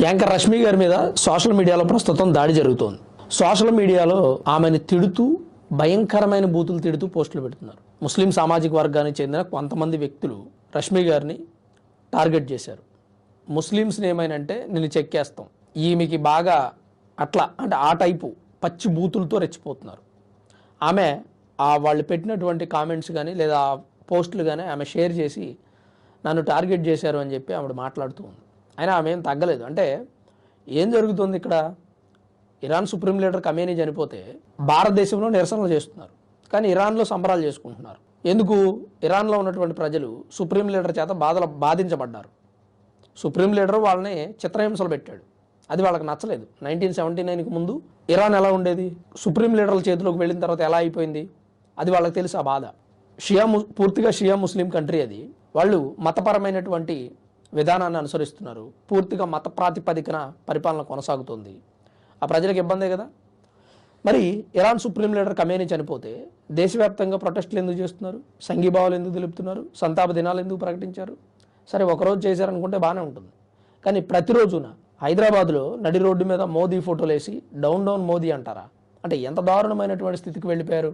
Anchor Rashmi గారి మీద social మీడియాలో ప్రస్తుతం దాడి జరుగుతోంది. సోషల్ మీడియాలో ఆమెను తిడుతూ భయంకరమైన బూతులు తిడుతూ పోస్టులు పెడుతున్నారు. ముస్లిం సామాజిక వర్గానికి చెందిన కొంతమంది వ్యక్తులు రష్మి గారిని టార్గెట్ చేశారు. ముస్లిమ్స్ని ఏమైనంటే నిన్ను చెక్కేస్తాం, ఈమెకి బాగా అట్లా అంటే ఆ టైపు పచ్చి బూతులతో రెచ్చిపోతున్నారు. ఆమె వాళ్ళు పెట్టినటువంటి కామెంట్స్ కానీ లేదా పోస్టులు కానీ ఆమె షేర్ చేసి నన్ను టార్గెట్ చేశారు అని చెప్పి ఆవిడ మాట్లాడుతూ ఉంది. అయినా ఆమె ఏం తగ్గలేదు. అంటే ఏం జరుగుతుంది ఇక్కడ? ఇరాన్ సుప్రీం లీడర్ ఖమేనీ చనిపోతే భారతదేశంలో నిరసనలు చేస్తున్నారు, కానీ ఇరాన్లో సంబరాలు చేసుకుంటున్నారు. ఎందుకు? ఇరాన్లో ఉన్నటువంటి ప్రజలు సుప్రీం లీడర్ చేత బాధించబడ్డారు. సుప్రీం లీడర్ వాళ్ళని చిత్రహింసలు పెట్టాడు, అది వాళ్ళకి నచ్చలేదు. 1979కి ముందు ఇరాన్ ఎలా ఉండేది, సుప్రీం లీడర్ల చేతిలోకి వెళ్ళిన తర్వాత ఎలా అయిపోయింది, అది వాళ్ళకి తెలుసు ఆ బాధ. పూర్తిగా షియా ముస్లిం కంట్రీ అది. వాళ్ళు మతపరమైనటువంటి విధానాన్ని అనుసరిస్తున్నారు, పూర్తిగా మత ప్రాతిపదికన పరిపాలన కొనసాగుతుంది. ఆ ప్రజలకు ఇబ్బందే కదా. మరి ఇరాన్ సుప్రీం లీడర్ ఖమేనీ చనిపోతే దేశవ్యాప్తంగా ప్రొటెస్టులు ఎందుకు చేస్తున్నారు, సంఘీభావాలు ఎందుకు తెలుపుతున్నారు, సంతాప దినాలు ఎందుకు ప్రకటించారు? సరే ఒకరోజు చేశారనుకుంటే బాగానే ఉంటుంది, కానీ ప్రతిరోజున హైదరాబాద్లో నడి రోడ్డు మీద మోదీ ఫోటోలు వేసి డౌన్ మోదీ అంటారా? అంటే ఎంత దారుణమైనటువంటి స్థితికి వెళ్ళిపోయారు.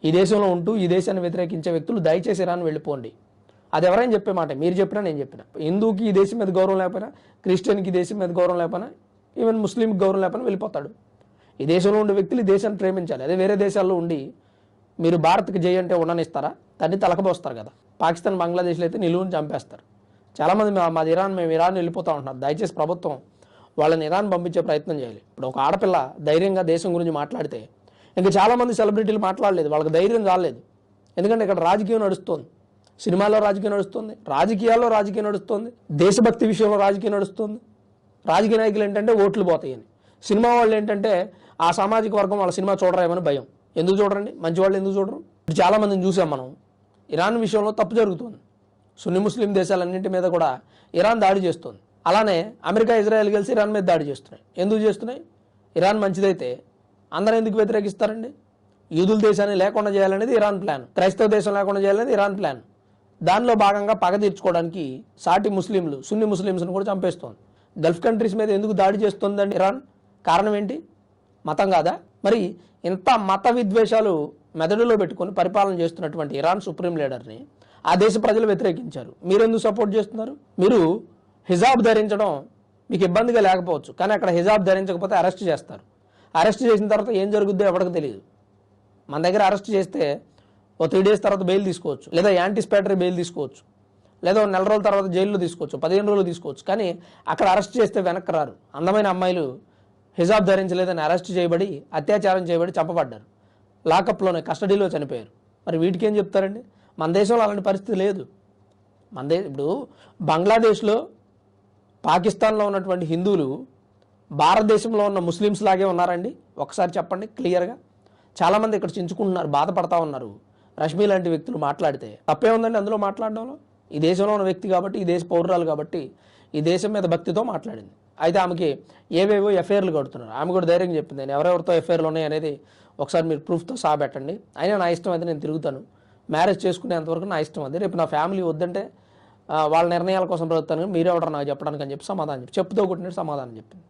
ఈ దేశంలో ఉంటూ ఈ దేశాన్ని వ్యతిరేకించే వ్యక్తులు దయచేసి ఇరాన్ వెళ్ళిపోండి. అది ఎవరైనా చెప్పే మాట, మీరు చెప్పినా నేను చెప్పినా. హిందూకి ఈ దేశం మీద గౌరవం లేకపోయినా, క్రిస్టియన్కి ఈ దేశం మీద గౌరవం లేకపోయినా, ఈవెన్ ముస్లింకి గౌరవం లేకపోయినా వెళ్ళిపోతాడు. ఈ దేశంలో ఉండే వ్యక్తులు ఈ దేశాన్ని ప్రేమించాలి. అదే వేరే దేశాల్లో ఉండి మీరు భారత్కి జై అంటే ఉండనిస్తారా? తన్ని తలకపోస్తారు కదా. పాకిస్తాన్ బంగ్లాదేశ్లో అయితే నిలువుని చంపేస్తారు. చాలామంది మేము ఇరాన్ వెళ్ళిపోతూ ఉంటున్నారు. దయచేసి ప్రభుత్వం వాళ్ళని ఇరాన్ పంపించే ప్రయత్నం చేయాలి. ఇప్పుడు ఒక ఆడపిల్ల ధైర్యంగా దేశం గురించి మాట్లాడితే ఇంకా చాలామంది సెలబ్రిటీలు మాట్లాడలేదు, వాళ్ళకి ధైర్యం కాలేదు. ఎందుకంటే ఇక్కడ రాజకీయం నడుస్తుంది, సినిమాలో రాజకీయం నడుస్తుంది, రాజకీయాల్లో రాజకీయం నడుస్తుంది, దేశభక్తి విషయంలో రాజకీయం నడుస్తుంది. రాజకీయ నాయకులు ఏంటంటే ఓట్లు పోతాయని, సినిమా వాళ్ళు ఏంటంటే ఆ సామాజిక వర్గం వాళ్ళ సినిమా చూడరేమని భయం. ఎందుకు చూడరండి? మంచి వాళ్ళు ఎందుకు చూడరు? ఇప్పుడు చాలామందిని చూసాం మనం. ఇరాన్ విషయంలో తప్పు జరుగుతుంది, సున్ని ముస్లిం దేశాలన్నింటి మీద కూడా ఇరాన్ దాడి చేస్తుంది. అలానే అమెరికా ఇజ్రాయెల్ కలిసి ఇరాన్ మీద దాడి చేస్తున్నాయి. ఎందుకు చేస్తున్నాయి? ఇరాన్ మంచిదైతే అందరూ ఎందుకు వ్యతిరేకిస్తారండి? యూదుల దేశాన్ని లేకుండా చేయాలనేది ఇరాన్ ప్లాన్, క్రైస్తవ దేశం లేకుండా చేయాలనేది ఇరాన్ ప్లాన్. దానిలో భాగంగా పగ తీర్చుకోవడానికి సాటి ముస్లింలు సున్ని ముస్లింస్ను కూడా చంపేస్తోంది. గల్ఫ్ కంట్రీస్ మీద ఎందుకు దాడి చేస్తుందండి ఇరాన్? కారణం ఏంటి? మతం కాదా? మరి ఇంత మత విద్వేషాలు మెదడులో పెట్టుకొని పరిపాలన చేస్తున్నటువంటి ఇరాన్ సుప్రీం లీడర్ని ఆ దేశ ప్రజలు వ్యతిరేకించారు. మీరెందుకు సపోర్ట్ చేస్తున్నారు? మీరు హిజాబ్ ధరించడం మీకు ఇబ్బందిగా లేకపోవచ్చు, కానీ అక్కడ హిజాబ్ ధరించకపోతే అరెస్ట్ చేస్తారు. అరెస్ట్ చేసిన తర్వాత ఏం జరుగుద్దో ఎవరికి తెలియదు. మన దగ్గర అరెస్ట్ చేస్తే ఓ 3 days తర్వాత బెయిల్ తీసుకోవచ్చు, లేదా యాంటిసిపేటరీ బెయిల్ తీసుకోవచ్చు, లేదా 1 నెల రోజుల తర్వాత జైల్లో తీసుకోవచ్చు, 15 రోజులు తీసుకోవచ్చు. కానీ అక్కడ అరెస్ట్ చేస్తే వెనక్కి రారు. అందమైన అమ్మాయిలు హిజాబ్ ధరించలేదని అరెస్ట్ చేయబడి అత్యాచారం చేయబడి చంపబడ్డారు, లాకప్లోనే కస్టడీలో చనిపోయారు. మరి వీటికి ఏం చెప్తారండి? మన దేశంలో అలాంటి పరిస్థితి లేదు. ఇప్పుడు బంగ్లాదేశ్లో పాకిస్తాన్లో ఉన్నటువంటి హిందువులు భారతదేశంలో ఉన్న ముస్లిమ్స్ లాగే ఉన్నారండి? ఒకసారి చెప్పండి క్లియర్గా. చాలామంది ఇక్కడ చించుకుంటున్నారు, బాధపడతా ఉన్నారు. రష్మి లాంటి వ్యక్తులు మాట్లాడితే తప్పే ఉందండి అందులో మాట్లాడడంలో? ఈ దేశంలో ఉన్న వ్యక్తి కాబట్టి, ఈ దేశ పౌరురాలు కాబట్టి, ఈ దేశం మీద భక్తితో మాట్లాడింది. అయితే ఆమెకి ఏవేవో ఎఫ్ఐఆర్లు కడుతున్నారు. ఆమె కూడా ధైర్యంగా చెప్పింది, నేను ఎవరెవరితో ఎఫ్ఐఆర్లు ఉన్నాయి అనేది ఒకసారి మీరు ప్రూఫ్తో సహా పెట్టండి. అయినా నా ఇష్టం అయితే నేను తిరుగుతాను, మ్యారేజ్ చేసుకునేంతవరకు నా ఇష్టం అది. రేపు నా ఫ్యామిలీ వద్దంటే వాళ్ళ నిర్ణయాల కోసం బ్రతుకుతాను, మీరెవడరు నాకు చెప్పడానికి అని చెప్పి సమాధానం చెప్పుతో కొట్టినట్టు సమాధానం చెప్పింది.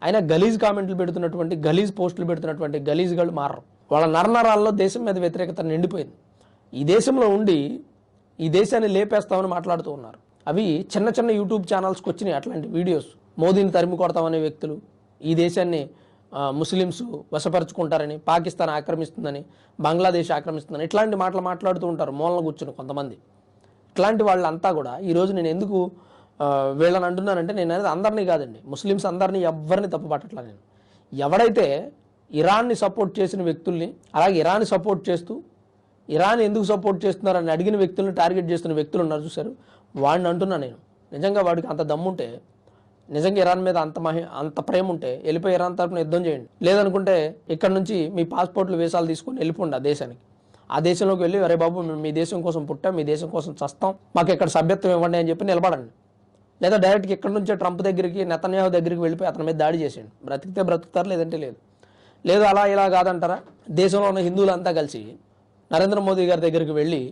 అయినా గలీజ్ కామెంట్లు పెడుతున్నటువంటి, గలీజ్ పోస్టులు పెడుతున్నటువంటి గలీజ్గాళ్ళు మారరు. వాళ్ళ నరనరాల్లో దేశం మీద వ్యతిరేకత నిండిపోయింది. ఈ దేశంలో ఉండి ఈ దేశాన్ని లేపేస్తామని మాట్లాడుతూ ఉన్నారు. అవి చిన్న చిన్న యూట్యూబ్ ఛానల్స్కి వచ్చినాయి అట్లాంటి వీడియోస్. మోదీని తరిమి కొడతామనే వ్యక్తులు, ఈ దేశాన్ని ముస్లిమ్స్ వశపరుచుకుంటారని, పాకిస్తాన్ ఆక్రమిస్తుందని, బంగ్లాదేశ్ ఆక్రమిస్తుందని ఇట్లాంటి మాటలు మాట్లాడుతూ ఉంటారు మూలన కూర్చుని కొంతమంది. ఇట్లాంటి వాళ్ళంతా కూడా ఈరోజు నేను ఎందుకు వీళ్ళని అంటున్నానంటే, నేను అనేది అందరినీ కాదండి, ముస్లిమ్స్ అందరినీ ఎవరిని తప్పు పట్టట్లా. నేను ఎవడైతే ఇరాన్ని సపోర్ట్ చేసిన వ్యక్తుల్ని, అలాగే ఇరాన్ని సపోర్ట్ చేస్తూ ఇరాన్ ఎందుకు సపోర్ట్ చేస్తున్నారని అడిగిన వ్యక్తులను టార్గెట్ చేస్తున్న వ్యక్తులు ఉన్నారు చూశారు, వాడిని అంటున్నా నేను. నిజంగా వాడికి అంత దమ్ముంటే, నిజంగా ఇరాన్ మీద అంత ప్రేమ ఉంటే వెళ్ళిపోయి ఇరాన్ తరపున యుద్ధం చేయండి. లేదనుకుంటే ఇక్కడ నుంచి మీ పాస్పోర్ట్లు వీసాలు తీసుకొని వెళ్ళిపోండి ఆ దేశానికి. ఆ దేశంలోకి వెళ్ళి, అరే బాబు మేము మీ దేశం కోసం పుట్టాం, మీ దేశం కోసం చస్తాం, మాకు ఇక్కడ సభ్యత్వం ఇవ్వండి అని చెప్పి నిలబడండి. లేదా డైరెక్ట్గా ఇక్కడ నుంచే ట్రంప్ దగ్గరికి, నెతన్యాహు దగ్గరికి వెళ్ళిపోయి అతని మీద దాడి చేసేయండి. బ్రతికితే బ్రతుకుతారు, లేదంటే లేదు. లేదు అలా ఇలా కాదంటారా? దేశంలో ఉన్న హిందువులంతా కలిసి నరేంద్ర మోదీ గారి దగ్గరికి వెళ్ళి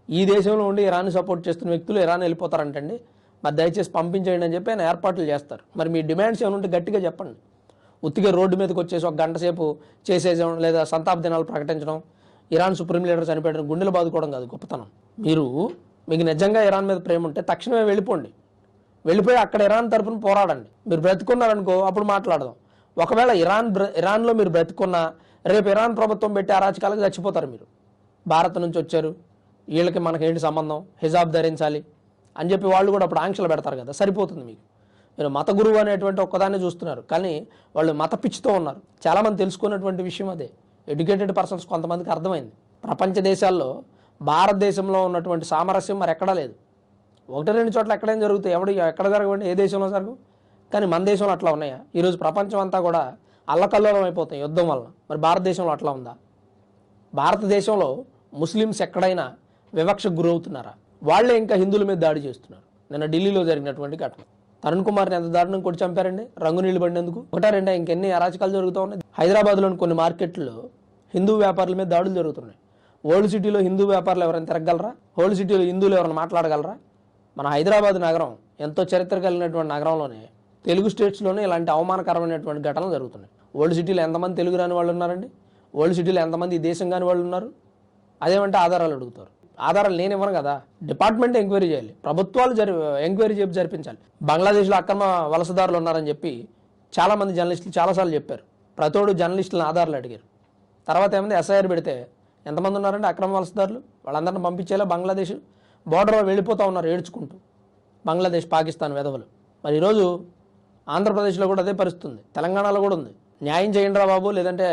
ఈ దేశంలో ఉండి ఇరాన్ని సపోర్ట్ చేస్తున్న వ్యక్తులు ఇరాన్ వెళ్ళిపోతారంటండి, మరి దయచేసి పంపించేయండి అని చెప్పి ఆయన ఏర్పాట్లు చేస్తారు. మరి మీ డిమాండ్స్ ఏమైనా ఉంటే గట్టిగా చెప్పండి. ఉత్తిగా రోడ్డు మీదకి వచ్చేసి ఒక గంట సేపు చేసేయడం లేదా సంతాప దినాలు ప్రకటించడం, ఇరాన్ సుప్రీం లీడర్ చనిపోయడం, గుండెలు బాదుకోవడం కాదు గొప్పతనం. మీకు నిజంగా ఇరాన్ మీద ప్రేమ ఉంటే తక్షణమే వెళ్ళిపోండి. వెళ్ళిపోయి అక్కడ ఇరాన్ తరఫున పోరాడండి. మీరు బ్రతుకున్నారనుకో అప్పుడు మాట్లాడదాం. ఒకవేళ ఇరాన్లో మీరు బ్రతుకున్నా రేపు ఇరాన్ ప్రభుత్వం పెట్టి అరాచకాలకు చచ్చిపోతారు. మీరు భారత్ నుంచి వచ్చారు, వీళ్ళకి మనకేంటి సంబంధం, హిజాబ్ ధరించాలి అని చెప్పి వాళ్ళు కూడా అప్పుడు ఆంక్షలు పెడతారు కదా, సరిపోతుంది మీకు. మీరు మత గురువు అనేటువంటి ఒక్కదాన్ని చూస్తున్నారు, కానీ వాళ్ళు మత పిచ్చితో ఉన్నారు. చాలామంది తెలుసుకున్నటువంటి విషయం అదే. ఎడ్యుకేటెడ్ పర్సన్స్ కొంతమందికి అర్థమైంది. ప్రపంచ దేశాల్లో భారతదేశంలో ఉన్నటువంటి సామరస్యం మరి ఎక్కడా లేదు. 1-2 చోట్ల ఎక్కడైనా జరుగుతాయి, ఎక్కడ జరగవండి, ఏ దేశంలో జరగవు. కానీ మన దేశంలో అట్లా ఉన్నాయా? ఈరోజు ప్రపంచం అంతా కూడా అల్లకల్లోలం అయిపోతాయి యుద్ధం వల్ల. మరి భారతదేశంలో అట్లా ఉందా? భారతదేశంలో ముస్లిమ్స్ ఎక్కడైనా వివక్షకు గురవుతున్నారా? వాళ్లే ఇంకా హిందువుల మీద దాడి చేస్తున్నారు. నిన్న ఢిల్లీలో జరిగినటువంటి ఘటన, తరుణ్ కుమార్ని ఎంత దారుణం కొట్టి చంపారండి, రంగు నీళ్లు పడినందుకు. 1-2 ఇంకెన్ని అరాచకాలు జరుగుతూ ఉన్నాయి. హైదరాబాద్లోని కొన్ని మార్కెట్లో హిందూ వ్యాపారుల మీద దాడులు జరుగుతున్నాయి. ఓల్డ్ సిటీలో హిందూ వ్యాపారులు ఎవరైనా తిరగలరా? ఓల్డ్ సిటీలో హిందువులు ఎవరైనా మాట్లాడగలరా? మన హైదరాబాద్ నగరం ఎంతో చరిత్ర కలిగినటువంటి నగరంలోనే తెలుగు స్టేట్స్లోనే ఇలాంటి అవమానకరమైనటువంటి ఘటనలు జరుగుతున్నాయి. ఓల్డ్ సిటీలో ఎంతమంది తెలుగు రాని వాళ్ళు ఉన్నారండి? ఓల్డ్ సిటీలో ఎంతమంది ఈ దేశం కాని వాళ్ళు ఉన్నారు? అదేమంటే ఆధారాలు అడుగుతారు. ఆధారాలు నేను ఇవ్వను కదా, డిపార్ట్మెంట్ ఎంక్వైరీ చేయాలి, ప్రభుత్వాలు ఎంక్వైరీ చేసి జరిపించాలి. బంగ్లాదేశ్లో అక్రమ వలసదారులు ఉన్నారని చెప్పి చాలామంది జర్నలిస్టులు చాలాసార్లు చెప్పారు. ప్రతోడు జర్నలిస్టులను ఆధారాలు అడిగారు. తర్వాత ఏమైంది, ఎస్ఐఆర్ పెడితే ఎంతమంది ఉన్నారంటే అక్రమ వలసదారులు, వాళ్ళందరినీ పంపించేలా బంగ్లాదేశ్ బోర్డర్లో వెళ్ళిపోతూ ఉన్నారు ఏడ్చుకుంటూ. బంగ్లాదేశ్, పాకిస్తాన్ వెధవలు. మరి ఈరోజు ఆంధ్రప్రదేశ్లో కూడా అదే పరిస్థితి ఉంది, తెలంగాణలో కూడా ఉంది. న్యాయం చేయండి రా బాబు, లేదంటే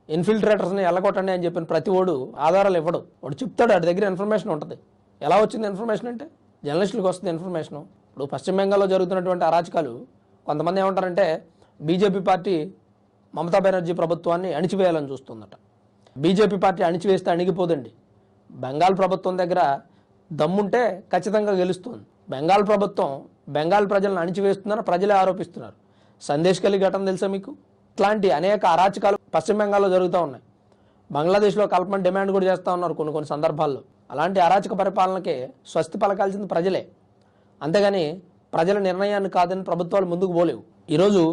ఇన్ఫిల్ట్రేటర్స్ని ఎల్లగొట్టండి అని చెప్పిన ప్రతి ఓడు ఆధారాలు ఇవ్వడు. వాడు చెప్తాడు, వాడి దగ్గర ఇన్ఫర్మేషన్ ఉంటుంది. ఎలా వచ్చింది ఇన్ఫర్మేషన్ అంటే జర్నలిస్టులకు వస్తుంది ఇన్ఫర్మేషను. ఇప్పుడు పశ్చిమ బెంగాల్లో జరుగుతున్నటువంటి అరాచకాలు కొంతమంది ఏమంటారంటే బీజేపీ పార్టీ మమతా బెనర్జీ ప్రభుత్వాన్ని అణిచివేయాలని చూస్తుందట. బీజేపీ పార్టీ అణిచివేస్తే అణిగిపోదండి. బెంగాల్ ప్రభుత్వం దగ్గర దమ్ముంటే ఖచ్చితంగా గెలుస్తుంది. బెంగాల్ ప్రభుత్వం బెంగాల్ ప్రజలను అణిచివేస్తుందని ప్రజలే ఆరోపిస్తున్నారు. సందేశ్ కలి ఘటన తెలుసా మీకు? ఇట్లాంటి అనేక అరాచకాలు పశ్చిమ బెంగాల్లో జరుగుతూ ఉన్నాయి. బంగ్లాదేశ్లో కల్పన డిమాండ్ కూడా చేస్తూ ఉన్నారు కొన్ని సందర్భాల్లో. అలాంటి అరాచక పరిపాలనకే స్వస్తి పలకాల్సింది ప్రజలే, అంతేగాని ప్రజల నిర్ణయాన్ని కాదని ప్రభుత్వాలు ముందుకు పోలేవు. ఈరోజు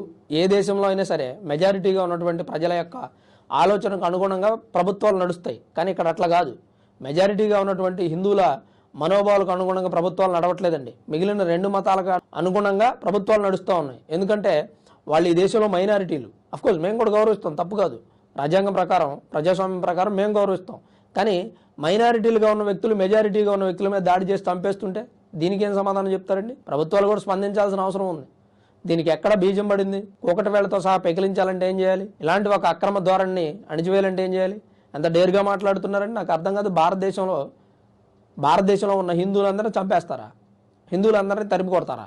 ఏ దేశంలో అయినా సరే మెజారిటీగా ఉన్నటువంటి ప్రజల యొక్క ఆలోచనకు అనుగుణంగా ప్రభుత్వాలు నడుస్తాయి. కానీ ఇక్కడ అట్లా కాదు. మెజారిటీగా ఉన్నటువంటి హిందువుల మనోభావాలకు అనుగుణంగా ప్రభుత్వాలు నడవట్లేదండి. మిగిలిన 2 మతాలకు అనుగుణంగా ప్రభుత్వాలు నడుస్తూ ఉన్నాయి. ఎందుకంటే వాళ్ళు ఈ దేశంలో మైనారిటీలు. అఫ్కోర్స్ మేము కూడా గౌరవిస్తాం, తప్పు కాదు. రాజ్యాంగం ప్రకారం, ప్రజాస్వామ్యం ప్రకారం మేము గౌరవిస్తాం. కానీ మైనారిటీలుగా ఉన్న వ్యక్తులు మెజారిటీగా ఉన్న వ్యక్తుల మీద దాడి చేసి చంపేస్తుంటే దీనికి ఏం సమాధానం చెప్తారండి? ప్రభుత్వాలు కూడా స్పందించాల్సిన అవసరం ఉంది. దీనికి ఎక్కడ బీజం పడింది? ఒకటి వేళతో సహా పెకిలించాలంటే ఏం చేయాలి? ఇలాంటి ఒక అక్రమ ధోరణిని అణిచివేయాలంటే ఏం చేయాలి? ఎంత డేర్గా మాట్లాడుతున్నారండి, నాకు అర్థం కాదు. భారతదేశంలో ఉన్న హిందువులందరినీ చంపేస్తారా? హిందువులందరినీ తరిమి కొడతారా?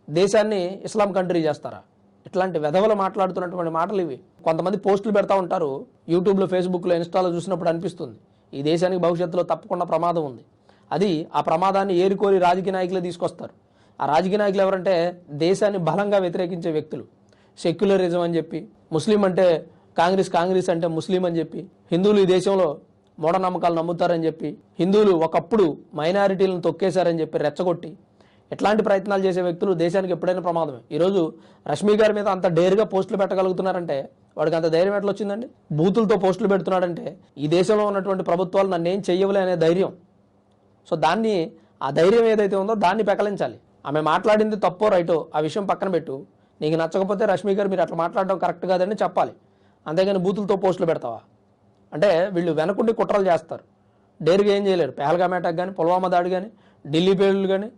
దేశాన్ని ఇస్లాం కంట్రీ చేస్తారా? ఇట్లాంటి వెధవలు మాట్లాడుతున్నటువంటి మాటలు ఇవి. కొంతమంది పోస్టులు పెడతా ఉంటారు యూట్యూబ్లో, ఫేస్బుక్లో, ఇన్స్టాలో చూసినప్పుడు అనిపిస్తుంది ఈ దేశానికి భవిష్యత్తులో తప్పకుండా ప్రమాదం ఉంది. ఆ ప్రమాదాన్ని ఏరికోరి రాజకీయ నాయకులే తీసుకొస్తారు. ఆ రాజకీయ నాయకులు ఎవరంటే దేశాన్ని బలంగా వ్యతిరేకించే వ్యక్తులు. సెక్యులరిజం అని చెప్పి, ముస్లిం అంటే కాంగ్రెస్ అంటే ముస్లిం అని చెప్పి, హిందువులు ఈ దేశంలో మూఢనమ్మకాలు నమ్ముతారని చెప్పి, హిందువులు ఒకప్పుడు మైనారిటీలను తొక్కేశారని చెప్పి రెచ్చగొట్టి ఎట్లాంటి ప్రయత్నాలు చేసే వ్యక్తులు దేశానికి ఎప్పుడైనా ప్రమాదమే. ఈరోజు రష్మి గారి మీద అంత డేర్గా పోస్టులు పెట్టగలుగుతున్నారంటే వాడికి అంత ధైర్యం ఎట్లా వచ్చిందండి? బూతులతో పోస్టులు పెడుతున్నాడంటే ఈ దేశంలో ఉన్నటువంటి ప్రభుత్వాలు నన్ను ఏం చెయ్యవులే అనే ధైర్యం. సో ఆ ధైర్యం ఏదైతే ఉందో దాన్ని పెకలించాలి. ఆమె మాట్లాడింది తప్పో రైటో ఆ విషయం పక్కన పెట్టు. నీకు నచ్చకపోతే రష్మి గారు మీరు అట్లా మాట్లాడడం కరెక్ట్ కాదని చెప్పాలి. అంతేగాని బూతులతో పోస్టులు పెడతావా అంటే వీళ్ళు వెనకుండి కుట్రలు చేస్తారు. డేర్గా ఏం చేయలేరు. పెహల్గామ్ అటాక్ కానీ, పుల్వామా దాడి కానీ, ఢిల్లీ పేలులు కానీ,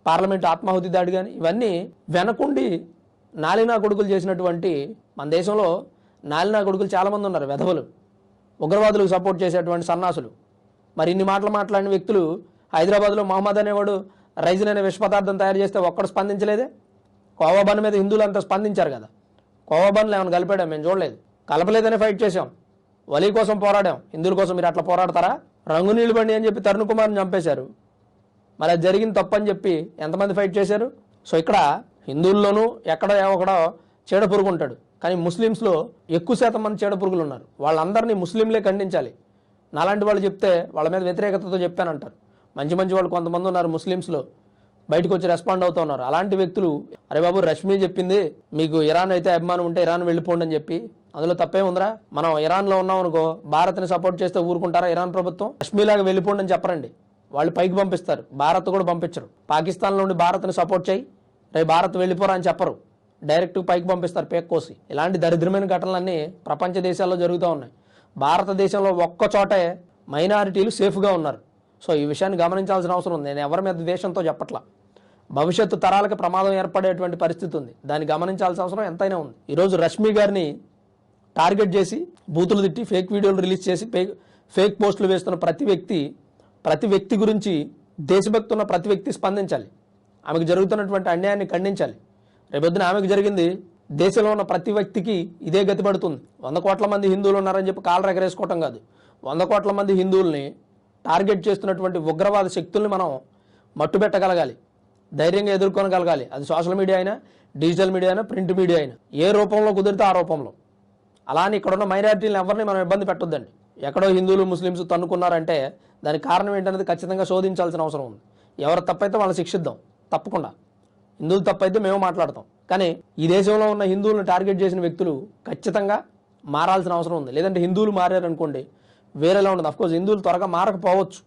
పార్లమెంట్ ఆత్మాహుతి దాడి కానీ, ఇవన్నీ వెనకుండి నాలినా కొడుకులు చేసినటువంటి, మన దేశంలో నాలినా కొడుకులు చాలామంది ఉన్నారు, వెధవలు, ఉగ్రవాదులకు సపోర్ట్ చేసేటువంటి సన్నాసులు. మరి ఇన్ని మాటలు మాట్లాడిన వ్యక్తులు హైదరాబాద్లో మహమ్మద్ అనేవాడు రైజిన్ అనే విష పదార్థం తయారు చేస్తే ఒక్కడు స్పందించలేదే. కోవా బన్ మీద హిందువులు అంతా స్పందించారు కదా. కోవా బన్లు ఏమైనా కలిపాడా? మేము చూడలేదు. కలపలేదనే ఫైట్ చేసాం. వలీ కోసం పోరాడాం. హిందువుల కోసం మీరు అట్లా పోరాడతారా? రంగు నీళ్లు బండి అని చెప్పి తరుణ్ కుమార్ని చంపేశారు. మరి అది జరిగింది తప్పని చెప్పి ఎంతమంది ఫైట్ చేశారు? సో ఇక్కడ హిందువుల్లోనూ ఎక్కడో ఒకడో చీడ పురుగు ఉంటాడు. కానీ ముస్లిమ్స్లో ఎక్కువ శాతం మంది చీడ పురుగులు ఉన్నారు. వాళ్ళందరినీ ముస్లింలే ఖండించాలి. నాలాంటి వాళ్ళు చెప్తే వాళ్ళ మీద వ్యతిరేకతతో చెప్పానంటారు. మంచి వాళ్ళు కొంతమంది ఉన్నారు ముస్లిమ్స్లో, బయటకు వచ్చి రెస్పాండ్ అవుతూ ఉన్నారు. అలాంటి వ్యక్తులు అరే బాబు రష్మి చెప్పింది మీకు ఇరాన్ అయితే అభిమానం ఉంటే ఇరాన్ వెళ్ళిపోండి అని చెప్పి, అందులో తప్పే ఉందిరా? మనం ఇరాన్లో ఉన్నాం అనుకో, భారత్ని సపోర్ట్ చేస్తే ఊరుకుంటారా ఇరాన్ ప్రభుత్వం? రష్మిలాగా వెళ్ళిపోండి అని చెప్పరండి, వాళ్ళు పైకి పంపిస్తారు, భారత్ కూడా పంపించరు. పాకిస్తాన్ నుండి భారత్ని సపోర్ట్ చేయి, రేపు భారత్ వెళ్ళిపోరా అని చెప్పరు, డైరెక్ట్ పైకి పంపిస్తారు పేక్ కోసి. ఇలాంటి దరిద్రమైన ఘటనలన్నీ ప్రపంచ దేశాల్లో జరుగుతూ ఉన్నాయి. భారతదేశంలో ఒక్క చోటే మైనారిటీలు సేఫ్గా ఉన్నారు. సో ఈ విషయాన్ని గమనించాల్సిన అవసరం ఉంది. నేను ఎవరి మీద ద్వేషంతో చెప్పట్లా, భవిష్యత్తు తరాలకు ప్రమాదం ఏర్పడేటువంటి పరిస్థితి ఉంది, దాన్ని గమనించాల్సిన అవసరం ఎంతైనా ఉంది. ఈరోజు రష్మి గారిని టార్గెట్ చేసి బూతులు తిట్టి ఫేక్ వీడియోలు రిలీజ్ చేసి ఫేక్ పోస్టులు వేస్తున్న ప్రతి వ్యక్తి గురించి దేశభక్తి ఉన్న ప్రతి వ్యక్తి స్పందించాలి, ఆమెకు జరుగుతున్నటువంటి అన్యాయాన్ని ఖండించాలి. రేపొద్దున ఆమెకు జరిగింది దేశంలో ఉన్న ప్రతి వ్యక్తికి ఇదే గతి పడుతుంది. 100 కోట్ల మంది హిందువులు ఉన్నారని చెప్పి కాళ్ళు ఎగరేసుకోవటం కాదు, 100 కోట్ల మంది హిందువుల్ని టార్గెట్ చేస్తున్నటువంటి ఉగ్రవాద శక్తుల్ని మనం మట్టుబెట్టగలగాలి, ధైర్యంగా ఎదుర్కొనగలగాలి. అది సోషల్ మీడియా అయినా, డిజిటల్ మీడియా అయినా, ప్రింట్ మీడియా అయినా, ఏ రూపంలో కుదిరితే ఆ రూపంలో. అలానే ఇక్కడున్న మైనారిటీలను ఎవరిని మనం ఇబ్బంది పెట్టొద్దండి. ఎక్కడో హిందువులు ముస్లిమ్స్ తన్నుకున్నారంటే దానికి కారణం ఏంటనేది ఖచ్చితంగా శోధించాల్సిన అవసరం ఉంది. ఎవరు తప్పైతే వాళ్ళని శిక్షిద్దాం, తప్పకుండా. హిందువులు తప్పైతే మేము మాట్లాడతాం, కానీ ఈ దేశంలో ఉన్న హిందువులను టార్గెట్ చేసిన వ్యక్తులు ఖచ్చితంగా మారాల్సిన అవసరం ఉంది. లేదంటే హిందువులు మారారనుకోండి వేరేలా ఉండదు. అఫ్కోర్స్ హిందువులు త్వరగా మారకపోవచ్చు,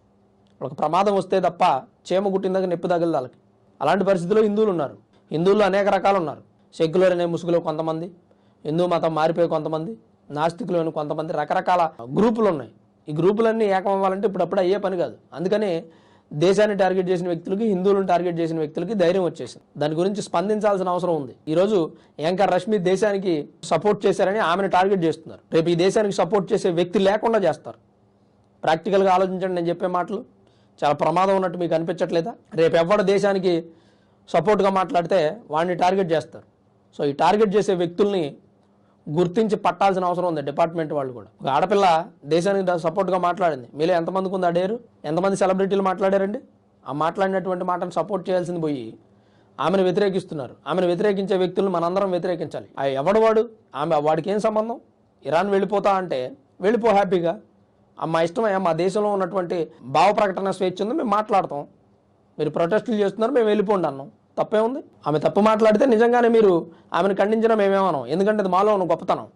ఒక ప్రమాదం వస్తే తప్ప చీమ గుట్టిందాక నొప్పి తగలదు వాళ్ళకి. అలాంటి పరిస్థితుల్లో హిందువులు ఉన్నారు. హిందువులు అనేక రకాలు ఉన్నారు. సెక్యులర్ అనే ముసుగులో కొంతమంది, హిందూ మతం మారిపోయి కొంతమంది, నాస్తికులు అని కొంతమంది, రకరకాల గ్రూపులు ఉన్నాయి. ఈ గ్రూపులన్నీ ఏకం అవ్వాలంటే ఇప్పుడప్పుడు అయ్యే పని కాదు. అందుకని దేశాన్ని టార్గెట్ చేసిన వ్యక్తులకి, హిందువులను టార్గెట్ చేసిన వ్యక్తులకి ధైర్యం వచ్చేసింది. దాని గురించి స్పందించాల్సిన అవసరం ఉంది. ఈరోజు యాంకర్ రష్మి దేశానికి సపోర్ట్ చేశారని ఆమెను టార్గెట్ చేస్తున్నారు. రేపు ఈ దేశానికి సపోర్ట్ చేసే వ్యక్తి లేకుండా చేస్తారు. ప్రాక్టికల్గా ఆలోచించండి. నేను చెప్పే మాటలు చాలా ప్రమాదం ఉన్నట్టు మీకు అనిపించట్లేదా? రేపు ఎవరు దేశానికి సపోర్ట్గా మాట్లాడితే వాడిని టార్గెట్ చేస్తారు. సో ఈ టార్గెట్ చేసే వ్యక్తుల్ని గుర్తించి పట్టాల్సిన అవసరం ఉంది డిపార్ట్మెంట్ వాళ్ళు కూడా. ఒక ఆడపిల్ల దేశానికి సపోర్ట్గా మాట్లాడింది, మీలో ఎంతమందికి ఉంది అడేరు? ఎంతమంది సెలబ్రిటీలు మాట్లాడారండి? ఆ మాట్లాడినటువంటి మాటను సపోర్ట్ చేయాల్సింది పోయి ఆమెను వ్యతిరేకిస్తున్నారు. ఆమెను వ్యతిరేకించే వ్యక్తులను మనందరం వ్యతిరేకించాలి. ఎవడు వాడు? వాడికి ఏం సంబంధం? ఇరాన్ వెళ్ళిపోతా అంటే వెళ్ళిపో హ్యాపీగా, మా ఇష్టమయ్యా, మా దేశంలో ఉన్నటువంటి భావ ప్రకటన స్వేచ్ఛ ఉంది, మేము మాట్లాడతాం. మీరు ప్రొటెస్టులు చేస్తున్నారు, మేము వెళ్ళిపోండి అన్నాం, తప్పే ఉంది? ఆమె తప్పు మాట్లాడితే నిజంగానే మీరు ఆమెను ఖండించినా మేమేమన్నాం, ఎందుకంటే అది మాలో ఉన్న గొప్పతనం.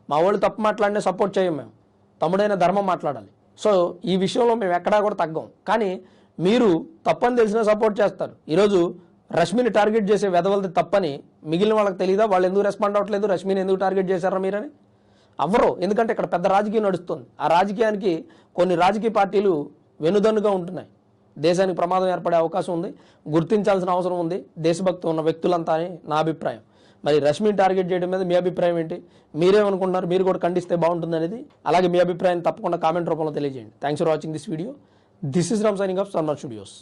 మా వాళ్ళు తప్పు మాట్లాడినా సపోర్ట్ చేయం, మేము తమ్ముడైన ధర్మం మాట్లాడాలి. సో ఈ విషయంలో మేము ఎక్కడా కూడా తగ్గం. కానీ మీరు తప్పని తెలిసినా సపోర్ట్ చేస్తారు. ఈరోజు రష్మిని టార్గెట్ చేసే వెధవలది తప్పని మిగిలిన వాళ్ళకి తెలియదా? వాళ్ళు ఎందుకు రెస్పాండ్ అవ్వట్లేదు? రష్మిని ఎందుకు టార్గెట్ చేశారా మీరని? అవ్వరు. ఎందుకంటే ఇక్కడ పెద్ద రాజకీయం నడుస్తుంది. ఆ రాజకీయానికి కొన్ని రాజకీయ పార్టీలు వెనుదన్నుగా ఉంటున్నాయి. దేశానికి ప్రమాదం ఏర్పడే అవకాశం ఉంది, గుర్తించాల్సిన అవసరం ఉంది దేశభక్తి ఉన్న వ్యక్తులంతా అని నా అభిప్రాయం. మరి రష్మిని టార్గెట్ చేయడం మీద మీ అభిప్రాయం ఏంటి? మీరేమనుకుంటున్నారు? మీరు కూడా ఖండిస్తే బాగుంటుంది అనేది. అలాగే మీ అభిప్రాయం తప్పకుండా కామెంట్ రూపంలో తెలియజేయండి. Thanks for watching this video. This is Ram signing off సన్మర్ studios.